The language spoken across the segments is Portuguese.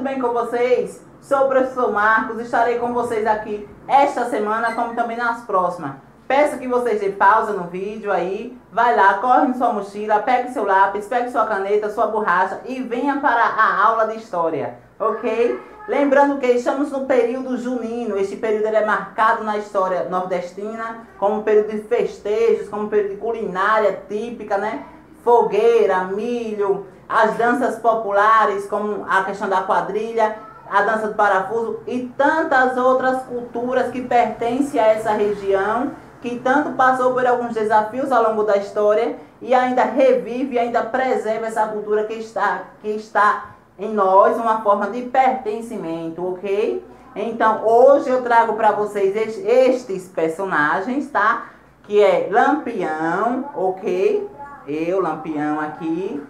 bem com vocês? Sou o professor Marcos, estarei com vocês aqui esta semana, como também nas próximas. Peço que vocês dêem pausa no vídeo aí, vai lá, corre em sua mochila, pegue seu lápis, pegue sua caneta, sua borracha e venha para a aula de História, ok? Lembrando que estamos no período junino, este período ele é marcado na história nordestina como um período de festejos, como um período de culinária típica, né? Fogueira, milho, as danças populares, como a questão da quadrilha, a dança do parafuso e tantas outras culturas que pertencem a essa região, que tanto passou por alguns desafios ao longo da história e ainda revive e ainda preserva essa cultura que está em nós, uma forma de pertencimento, ok? Então, hoje eu trago para vocês estes personagens, tá? Que é Lampião, ok? Eu, Lampião aqui.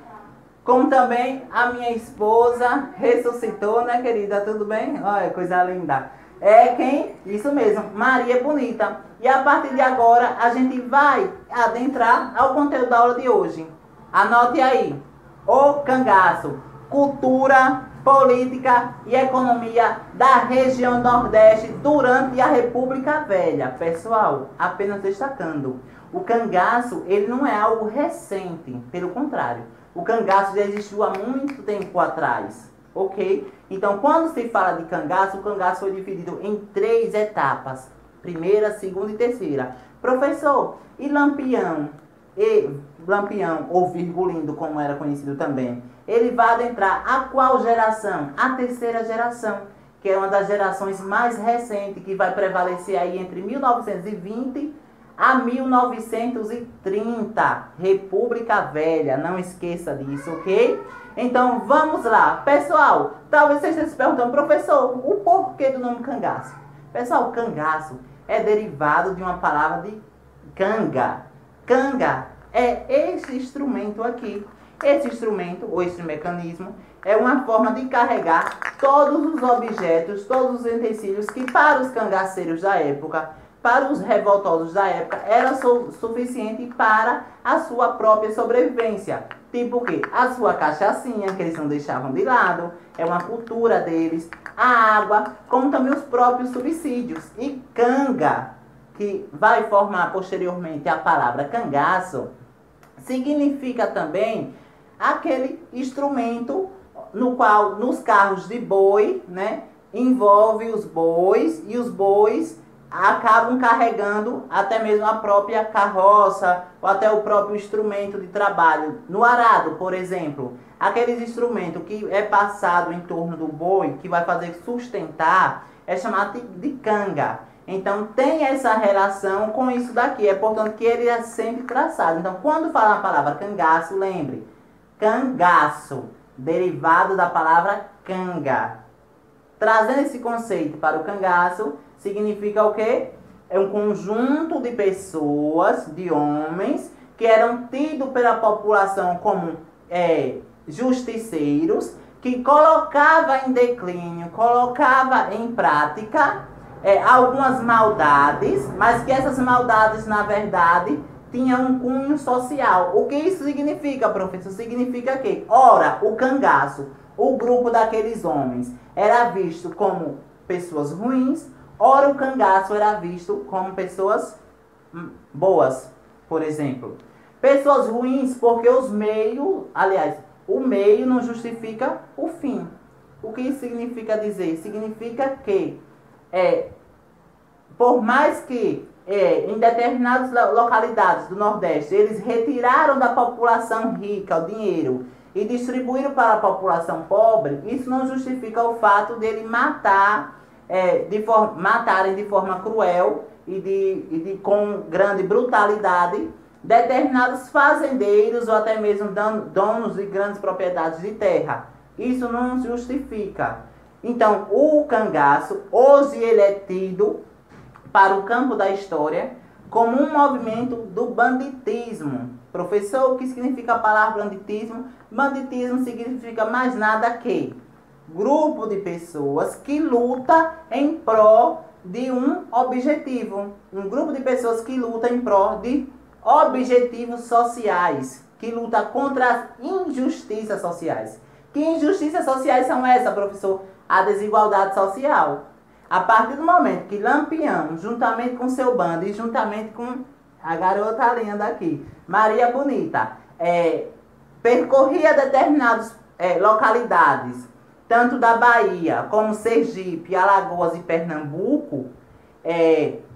Como também a minha esposa ressuscitou, né, querida? Tudo bem? Olha, coisa linda. É quem? Isso mesmo, Maria Bonita. E a partir de agora, a gente vai adentrar ao conteúdo da aula de hoje. Anote aí. O cangaço. Cultura, política e economia da região Nordeste durante a República Velha. Pessoal, apenas destacando. O cangaço, ele não é algo recente, pelo contrário. O cangaço já existiu há muito tempo atrás, ok? Então, quando se fala de cangaço, o cangaço foi dividido em 3 etapas. Primeira, segunda e terceira. Professor, e Lampião? Lampião, ou Virgulindo, como era conhecido também, ele vai adentrar a qual geração? A terceira geração, que é uma das gerações mais recentes, que vai prevalecer aí entre 1920 a 1930, República Velha, não esqueça disso, ok? Então, vamos lá. Pessoal, talvez vocês estejam se perguntando, professor, o porquê do nome cangaço? Pessoal, cangaço é derivado de uma palavra de canga. Canga é esse instrumento aqui. Esse instrumento, ou esse mecanismo, é uma forma de carregar todos os objetos, todos os utensílios que para os cangaceiros da época, para os revoltosos da época, era suficiente para a sua própria sobrevivência. Tipo o quê? A sua cachaçinha, que eles não deixavam de lado, é uma cultura deles, a água, como também os próprios subsídios. E canga, que vai formar posteriormente a palavra cangaço, significa também aquele instrumento no qual, nos carros de boi, né, envolve os bois e os bois acabam carregando até mesmo a própria carroça ou até o próprio instrumento de trabalho. No arado, por exemplo, aqueles instrumentos que é passado em torno do boi, que vai fazer sustentar, é chamado de canga. Então tem essa relação com isso daqui, é portanto que ele é sempre traçado. Então quando fala a palavra cangaço, lembre, cangaço, derivado da palavra canga. Trazendo esse conceito para o cangaço, significa o quê? É um conjunto de pessoas, de homens, que eram tidos pela população como justiceiros, que colocava em declínio, colocava em prática algumas maldades, mas que essas maldades, na verdade, tinham um cunho social. O que isso significa, professor? Significa que, ora, o cangaço, o grupo daqueles homens, era visto como pessoas ruins, ora o cangaço era visto como pessoas boas, por exemplo. Pessoas ruins porque os meios, aliás, o meio não justifica o fim. O que isso significa dizer? Significa que, por mais que em determinadas localidades do Nordeste, eles retiraram da população rica o dinheiro e distribuíram para a população pobre, isso não justifica o fato dele matarem de forma cruel e com grande brutalidade determinados fazendeiros ou até mesmo donos de grandes propriedades de terra. Isso não justifica. Então, o cangaço, hoje ele é tido para o campo da história como um movimento do banditismo. Professor, o que significa a palavra banditismo? Banditismo significa mais nada que grupo de pessoas que luta em prol de um objetivo. Um grupo de pessoas que luta em prol de objetivos sociais, que luta contra as injustiças sociais. Que injustiças sociais são essas, professor? A desigualdade social. A partir do momento que Lampião, juntamente com seu bando e juntamente com a garota linda daqui, Maria Bonita, percorria determinadas localidades, tanto da Bahia como Sergipe, Alagoas e Pernambuco,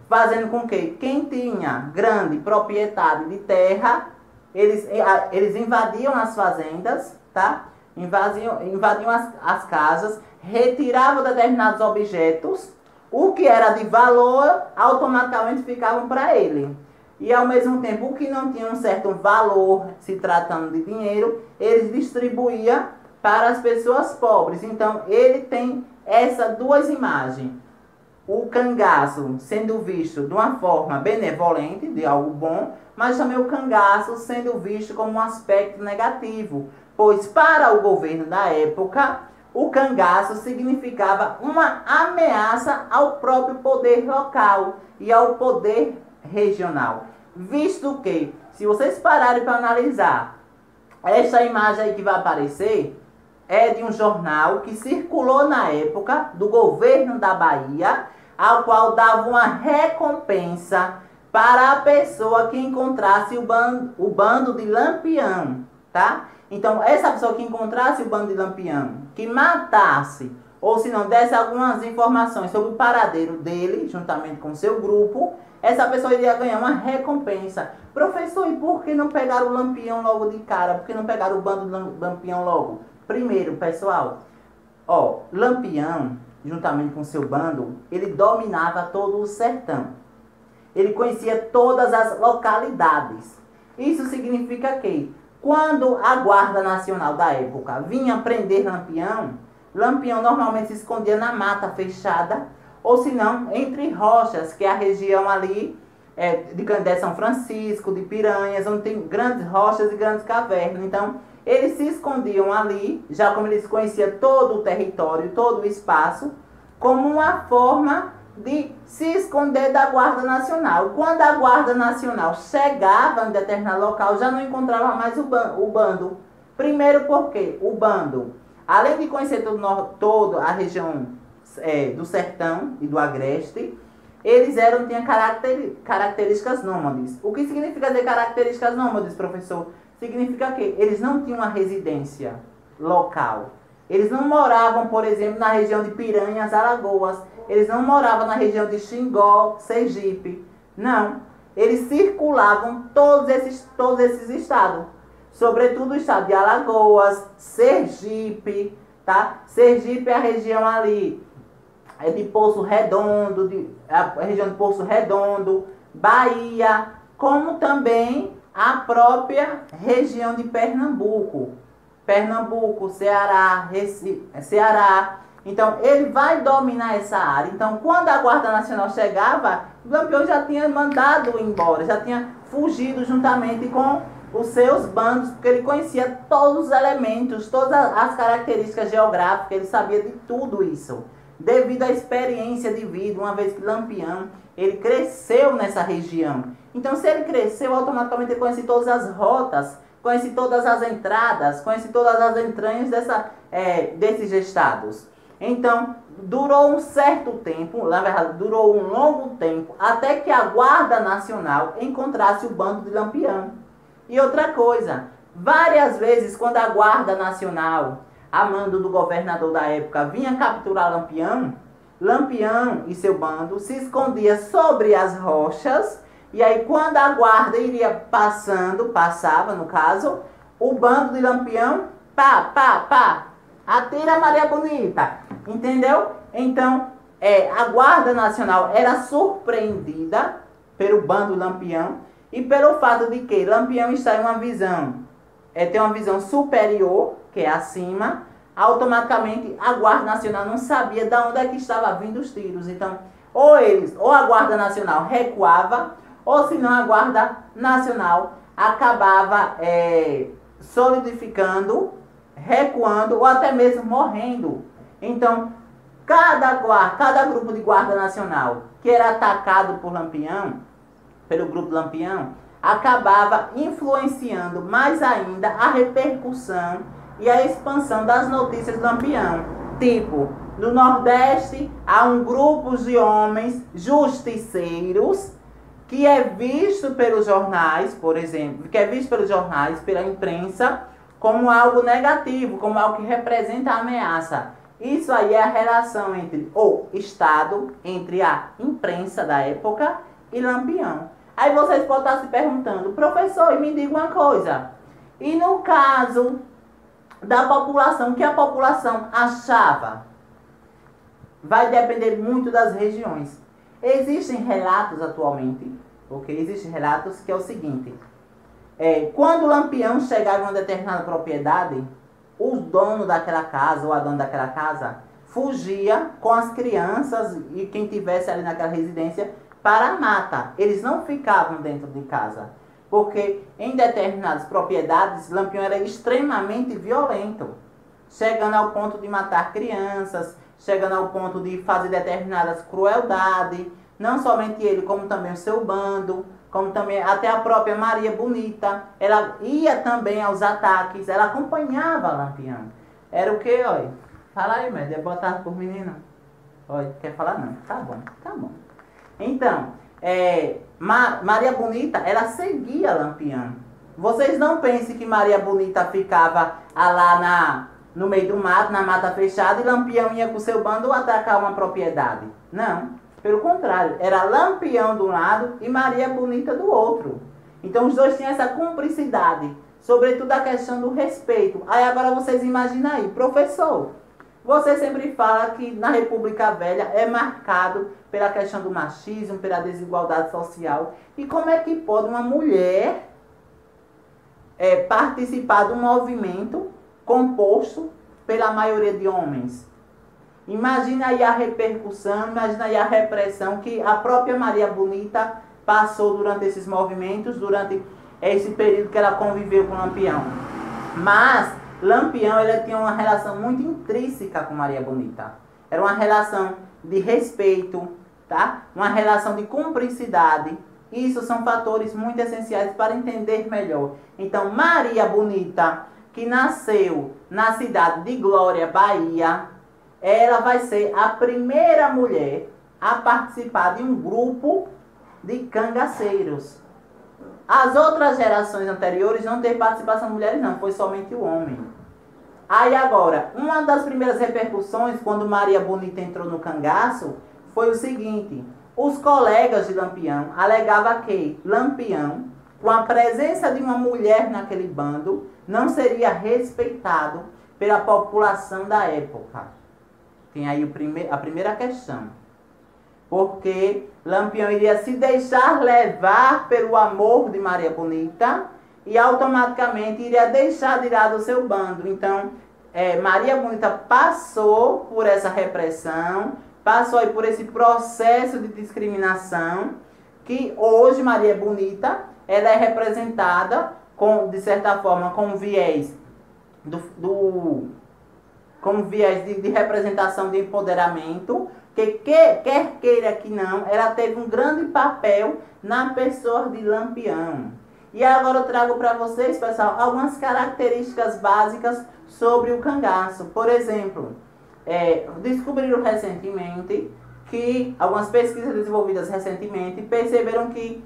fazendo com que quem tinha grande propriedade de terra, eles invadiam as fazendas, tá? Invadiam as casas, retiravam determinados objetos, o que era de valor automaticamente ficavam para ele. E ao mesmo tempo, o que não tinha um certo valor, se tratando de dinheiro, eles distribuíam para as pessoas pobres. Então, ele tem essas duas imagens. O cangaço sendo visto de uma forma benevolente, de algo bom, mas também o cangaço sendo visto como um aspecto negativo, pois para o governo da época, o cangaço significava uma ameaça ao próprio poder local e ao poder regional. Visto que, se vocês pararem para analisar, essa imagem aí que vai aparecer é de um jornal que circulou na época do governo da Bahia, ao qual dava uma recompensa para a pessoa que encontrasse o bando de Lampião, tá? Então, essa pessoa que encontrasse o bando de Lampião, que matasse, ou se não desse algumas informações sobre o paradeiro dele, juntamente com seu grupo, essa pessoa iria ganhar uma recompensa. Professor, e por que não pegaram o Lampião logo de cara? Por que não pegaram o bando de Lampião logo? Primeiro, pessoal, Lampião, juntamente com seu bando, ele dominava todo o sertão. Ele conhecia todas as localidades. Isso significa que, quando a Guarda Nacional da época vinha prender Lampião, Lampião normalmente se escondia na mata fechada, ou se não, entre rochas, que é a região ali de Candé São Francisco, de Piranhas, onde tem grandes rochas e grandes cavernas. Então, eles se escondiam ali, já como eles conheciam todo o território, todo o espaço, como uma forma de se esconder da Guarda Nacional. Quando a Guarda Nacional chegava em determinado local, já não encontrava mais o bando. Primeiro porque o bando, além de conhecer toda a região do sertão e do agreste, eles tinham características nômades. O que significa dizer características nômades, professor? Significa que eles não tinham uma residência local. Eles não moravam, por exemplo, na região de Piranhas, Alagoas. Eles não moravam na região de Xingó, Sergipe. Não. Eles circulavam todos esses estados. Sobretudo o estado de Alagoas, Sergipe, tá? Sergipe é a região ali de Poço Redondo, a região de Poço Redondo, Bahia, como também a própria região de Pernambuco, Ceará, Ceará. Então, ele vai dominar essa área. Então, quando a Guarda Nacional chegava, o Lampião já tinha mandado embora, já tinha fugido juntamente com os seus bandos, porque ele conhecia todos os elementos, todas as características geográficas, ele sabia de tudo isso, devido à experiência de vida, uma vez que Lampião, ele cresceu nessa região. Então, se ele cresceu, automaticamente ele conhecia todas as rotas, conhece todas as entradas, conhece todas as entranhas desses estados. Então, durou um certo tempo, na verdade, durou um longo tempo, até que a Guarda Nacional encontrasse o bando de Lampião. E outra coisa, várias vezes quando a Guarda Nacional, a mando do governador da época, vinha capturar Lampião, Lampião e seu bando se escondia sobre as rochas. E aí, quando a guarda iria passava no caso, o bando de Lampião, atira Maria Bonita, entendeu? Então, a Guarda Nacional era surpreendida pelo bando Lampião e pelo fato de que Lampião está em uma visão, tem uma visão superior, que é acima, automaticamente a Guarda Nacional não sabia de onde é que estava vindo os tiros. Então, ou a Guarda Nacional recuava, ou senão a Guarda Nacional acabava solidificando, recuando ou até mesmo morrendo. Então, cada grupo de Guarda Nacional que era atacado por Lampião, pelo grupo Lampião, acabava influenciando mais ainda a repercussão e a expansão das notícias do Lampião. Tipo, no Nordeste há um grupo de homens justiceiros que é visto pelos jornais, por exemplo, que é visto pelos jornais, pela imprensa, como algo negativo, como algo que representa a ameaça. Isso aí é a relação entre o Estado, entre a imprensa da época e Lampião. Aí vocês podem estar se perguntando, professor, me diga uma coisa. E no caso da população, o que a população achava? Vai depender muito das regiões. Existem relatos atualmente, ok? Existem relatos que é o seguinte. Quando o Lampião chegava em uma determinada propriedade, o dono daquela casa ou a dona daquela casa fugia com as crianças e quem tivesse ali naquela residência para a mata. Eles não ficavam dentro de casa, porque em determinadas propriedades Lampião era extremamente violento, chegando ao ponto de matar crianças, chegando ao ponto de fazer determinadas crueldades, não somente ele, como também o seu bando, como também até a própria Maria Bonita, ela ia também aos ataques, ela acompanhava Lampião. Era o que, olha? Fala aí, média, boa tarde por menino. Olha, quer falar não? Tá bom, tá bom. Então, Maria Bonita, ela seguia Lampião. Vocês não pensem que Maria Bonita ficava lá no meio do mato, na mata fechada, e Lampião ia com seu bando atacar uma propriedade. Não. Pelo contrário, era Lampião de um lado e Maria Bonita do outro. Então os dois tinham essa cumplicidade, sobretudo a questão do respeito. Aí agora vocês imaginam aí, professor, você sempre fala que na República Velha é marcado pela questão do machismo, pela desigualdade social. E como é que pode uma mulher participar de um movimento composto pela maioria de homens? Imagina aí a repercussão, imagina aí a repressão que a própria Maria Bonita passou durante esses movimentos, durante esse período que ela conviveu com Lampião. Mas Lampião, ele tinha uma relação muito intrínseca com Maria Bonita. Era uma relação de respeito, tá? Uma relação de cumplicidade. Isso são fatores muito essenciais para entender melhor. Então, Maria Bonita, que nasceu na cidade de Glória, Bahia, ela vai ser a primeira mulher a participar de um grupo de cangaceiros. As outras gerações anteriores não teve participação de mulheres não, foi somente o homem. Aí agora, uma das primeiras repercussões quando Maria Bonita entrou no cangaço foi o seguinte: os colegas de Lampião alegavam que Lampião, com a presença de uma mulher naquele bando, não seria respeitado pela população da época. Tem aí a primeira questão. Porque Lampião iria se deixar levar pelo amor de Maria Bonita e automaticamente iria deixar de lado o seu bando. Então, Maria Bonita passou por essa repressão, passou aí por esse processo de discriminação, que hoje Maria Bonita ela é representada, de certa forma, com viés como viés de representação de empoderamento, que quer queira que não, ela teve um grande papel na pessoa de Lampião. E agora eu trago para vocês, pessoal, algumas características básicas sobre o cangaço. Por exemplo, descobriram recentemente que algumas pesquisas desenvolvidas recentemente perceberam que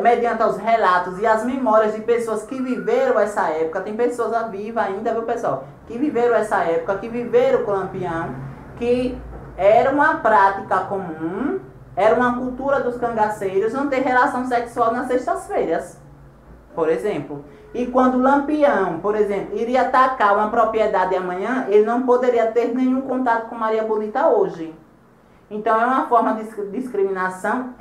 mediante os relatos e as memórias de pessoas que viveram essa época, tem pessoas vivas ainda, viu pessoal, que viveram essa época, que viveram com Lampião, que era uma prática comum, era uma cultura dos cangaceiros não ter relação sexual nas sextas-feiras, por exemplo. E quando Lampião, por exemplo, iria atacar uma propriedade amanhã, ele não poderia ter nenhum contato com Maria Bonita hoje. Então é uma forma de discriminação,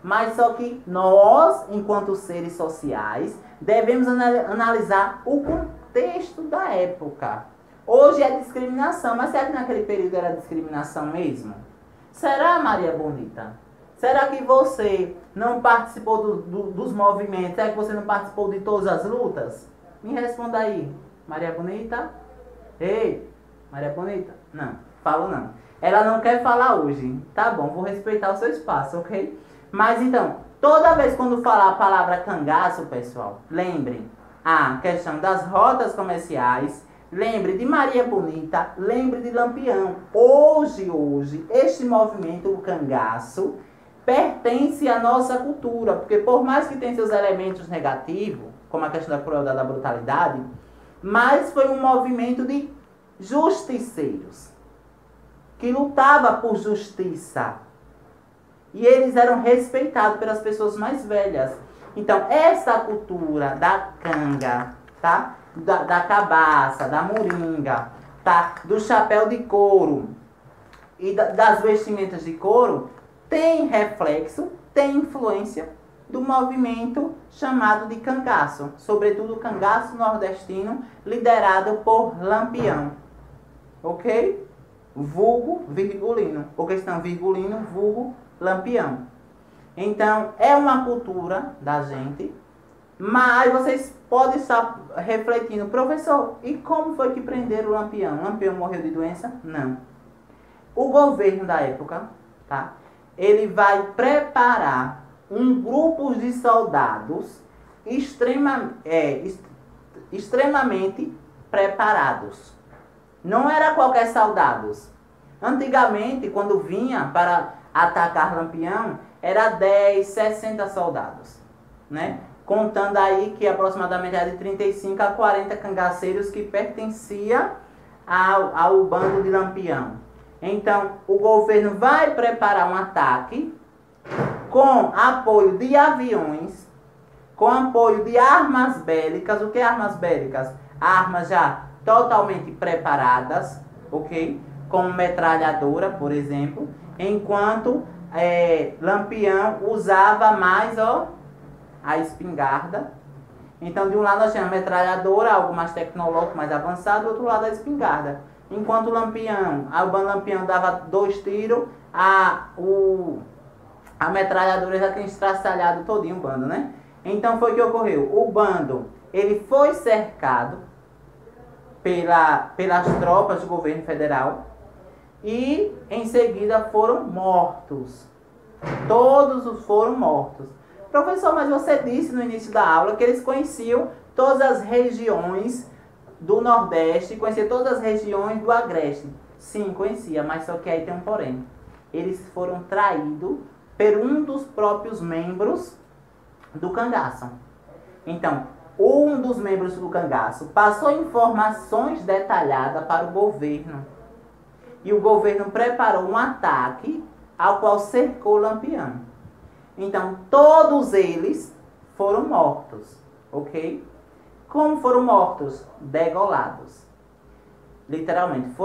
mas só que nós, enquanto seres sociais, devemos analisar o contexto da época. Hoje é discriminação, mas será que naquele período era discriminação mesmo? Será, Maria Bonita? Será que você não participou dos movimentos? Será que você não participou de todas as lutas? Me responda aí, Maria Bonita. Ei, Maria Bonita? Não, falo não. Ela não quer falar hoje. Tá bom, vou respeitar o seu espaço, ok? Mas então, toda vez quando falar a palavra cangaço, pessoal, lembrem, a questão das rotas comerciais. Lembre de Maria Bonita, lembre de Lampião. Hoje, este movimento, o cangaço, pertence à nossa cultura, porque por mais que tenha seus elementos negativos, como a questão da crueldade, da brutalidade, mas foi um movimento de justiceiros, que lutava por justiça. E eles eram respeitados pelas pessoas mais velhas. Então, essa cultura da canga, tá? Da cabaça, da moringa, tá? Do chapéu de couro e das vestimentas de couro, tem reflexo, tem influência do movimento chamado de cangaço. Sobretudo o cangaço nordestino, liderado por Lampião. Ok? Vulgo virgulino. Ou questão virgulino, vulgo Lampião. Então, é uma cultura da gente, mas vocês podem estar refletindo, professor, e como foi que prenderam o Lampião? Lampião morreu de doença? Não. O governo da época, tá? Ele vai preparar um grupo de soldados extremamente preparados. Não era qualquer soldados. Antigamente, quando vinha para atacar Lampião, era 10, 60 soldados, né? Contando aí que aproximadamente era de 35 a 40 cangaceiros que pertencia ao bando de Lampião. Então, o governo vai preparar um ataque com apoio de aviões, com apoio de armas bélicas. O que é armas bélicas? Armas já totalmente preparadas, ok? Como metralhadora, por exemplo, enquanto Lampião usava mais a espingarda. Então, de um lado nós temos a metralhadora, algo mais tecnológico, mais avançado, do outro lado a espingarda. Enquanto o bando Lampião dava 2 tiros, a metralhadora já tinha estraçalhado todinho o bando, né? Então foi o que ocorreu. O bando, ele foi cercado pelas tropas do governo federal e em seguida foram mortos. Todos foram mortos. Professor, mas você disse no início da aula que eles conheciam todas as regiões do Nordeste, conhecia todas as regiões do Agreste. Sim, conhecia, mas só que aí tem um porém. Eles foram traídos por um dos próprios membros do cangaço. Então, um dos membros do cangaço passou informações detalhadas para o governo. E o governo preparou um ataque ao qual cercou Lampião. Então, todos eles foram mortos, ok? Como foram mortos? Degolados. Literalmente,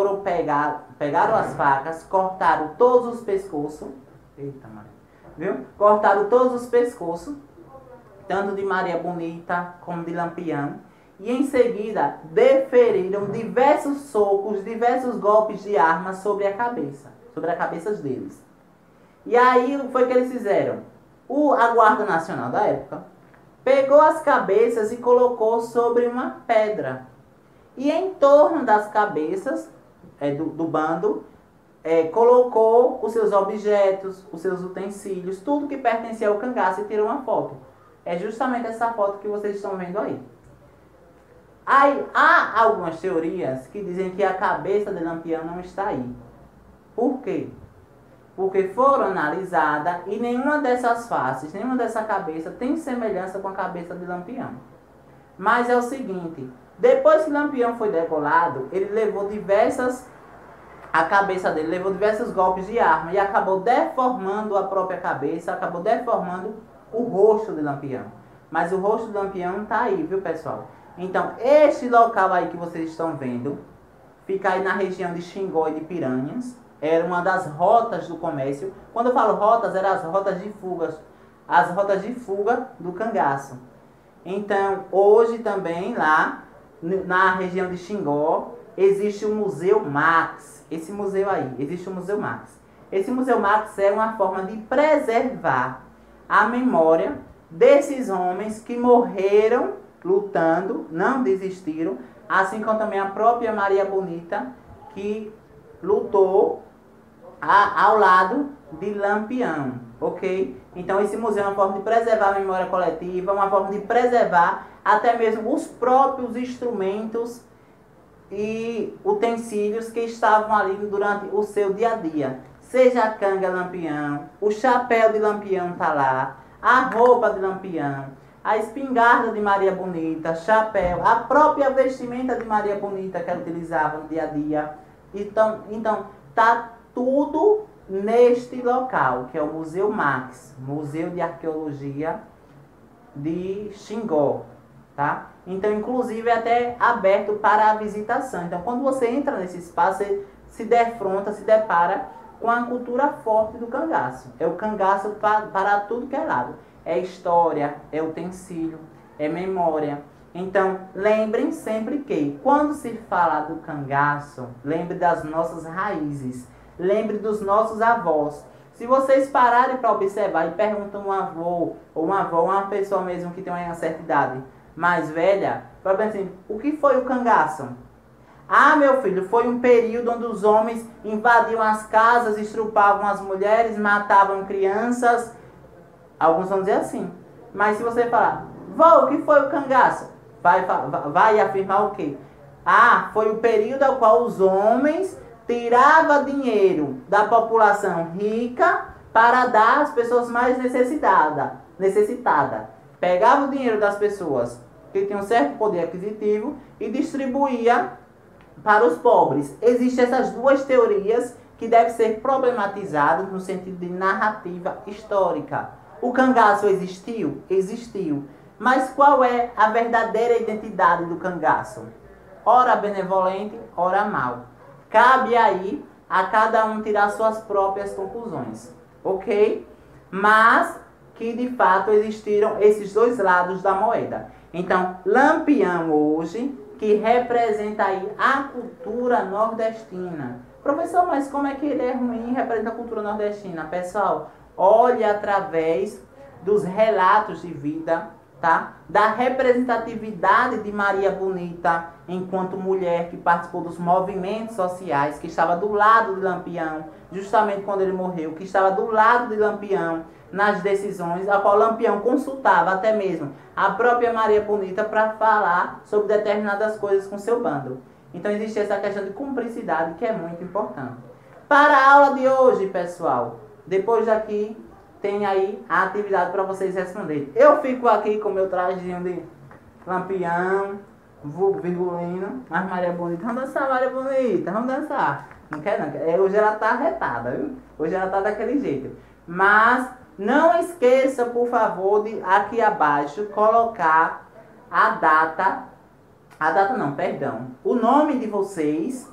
pegaram as facas, cortaram todos os pescoços. Eita, Maria. Viu? Cortaram todos os pescoços, tanto de Maria Bonita como de Lampião. E em seguida, deferiram diversos socos, diversos golpes de arma sobre a cabeça deles. E aí, foi o que eles fizeram? A Guarda Nacional da época pegou as cabeças e colocou sobre uma pedra. E em torno das cabeças do bando, colocou os seus objetos, os seus utensílios, tudo que pertencia ao cangaço e tirou uma foto. É justamente essa foto que vocês estão vendo aí. Aí há algumas teorias que dizem que a cabeça de Lampião não está aí. Por quê? Porque foram analisadas e nenhuma dessas faces, nenhuma dessa cabeça tem semelhança com a cabeça de Lampião. Mas é o seguinte, depois que Lampião foi degolado, ele levou a cabeça dele levou diversos golpes de arma e acabou deformando a própria cabeça, acabou deformando o rosto de Lampião. Mas o rosto de Lampião não está aí, viu, pessoal? Então, este local aí que vocês estão vendo, fica aí na região de Xingó e de Piranhas. Era uma das rotas do comércio. Quando eu falo rotas, eram as rotas de fuga do cangaço. Então, hoje também lá, na região de Xingó, existe o Museu Max. Esse museu aí, existe o Museu Max. Esse Museu Max é uma forma de preservar a memória desses homens que morreram lutando, não desistiram, assim como também a própria Maria Bonita, que lutou ao lado de Lampião, ok? Então esse museu é uma forma de preservar a memória coletiva, uma forma de preservar até mesmo os próprios instrumentos e utensílios que estavam ali durante o seu dia a dia. Seja a canga Lampião, o chapéu de Lampião tá lá, a roupa de Lampião, a espingarda de Maria Bonita, chapéu, a própria vestimenta de Maria Bonita que ela utilizava no dia a dia. Então tá tudo neste local, que é o Museu Max, Museu de Arqueologia de Xingó, tá? Então, inclusive, é até aberto para a visitação. Então, quando você entra nesse espaço, você se defronta, se depara com a cultura forte do cangaço. É o cangaço para tudo que é lado. É história, é utensílio, é memória. Então, lembrem sempre que, quando se fala do cangaço, lembre das nossas raízes. Lembre dos nossos avós. Se vocês pararem para observar e perguntam um avô ou uma avó, uma pessoa mesmo que tem uma certa idade mais velha, para pensar assim, o que foi o cangaço? Ah, meu filho, foi um período onde os homens invadiam as casas, estrupavam as mulheres, matavam crianças. Alguns vão dizer assim. Mas se você falar, vô, o que foi o cangaço? Vai afirmar o quê? Ah, foi o período ao qual os homens tirava dinheiro da população rica para dar às pessoas mais necessitadas. Pegava o dinheiro das pessoas que tinham certo poder aquisitivo e distribuía para os pobres. Existem essas duas teorias que devem ser problematizadas no sentido de narrativa histórica. O cangaço existiu? Existiu. Mas qual é a verdadeira identidade do cangaço? Ora benevolente, ora mal. Cabe aí a cada um tirar suas próprias conclusões, ok? Mas que de fato existiram esses dois lados da moeda. Então, Lampião hoje, que representa aí a cultura nordestina. Professor, mas como é que ele é ruim e representa a cultura nordestina? Pessoal, olhe através dos relatos de vida, tá? Da representatividade de Maria Bonita enquanto mulher que participou dos movimentos sociais, que estava do lado de Lampião, justamente quando ele morreu, que estava do lado de Lampião nas decisões, a qual Lampião consultava até mesmo a própria Maria Bonita para falar sobre determinadas coisas com seu bando. Então existe essa questão de cumplicidade que é muito importante. Para a aula de hoje, pessoal, depois daqui tem aí a atividade para vocês responderem. Eu fico aqui com meu trajezinho de Lampião, virgulino, mas Maria Bonita, vamos dançar, Maria Bonita, vamos dançar. Não quer não? Hoje ela tá arretada, viu? Hoje ela tá daquele jeito. Mas não esqueça, por favor, de aqui abaixo colocar o nome de vocês,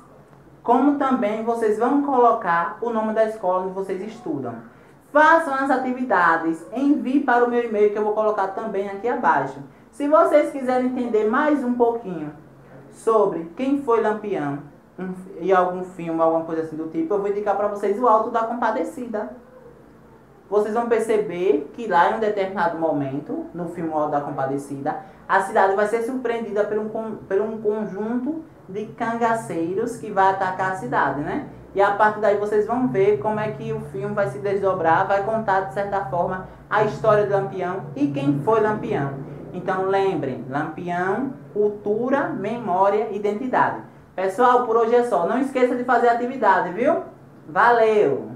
como também vocês vão colocar o nome da escola onde vocês estudam. Façam as atividades, envie para o meu e-mail que eu vou colocar também aqui abaixo. Se vocês quiserem entender mais um pouquinho sobre quem foi Lampião e algum filme, alguma coisa assim do tipo, eu vou indicar para vocês o Alto da Compadecida. Vocês vão perceber que lá em um determinado momento, no filme Alto da Compadecida, a cidade vai ser surpreendida por um conjunto de cangaceiros que vai atacar a cidade, né? E a partir daí vocês vão ver como é que o filme vai se desdobrar, vai contar de certa forma a história de Lampião e quem foi Lampião. Então lembrem, Lampião, cultura, memória, identidade. Pessoal, por hoje é só. Não esqueça de fazer a atividade, viu? Valeu!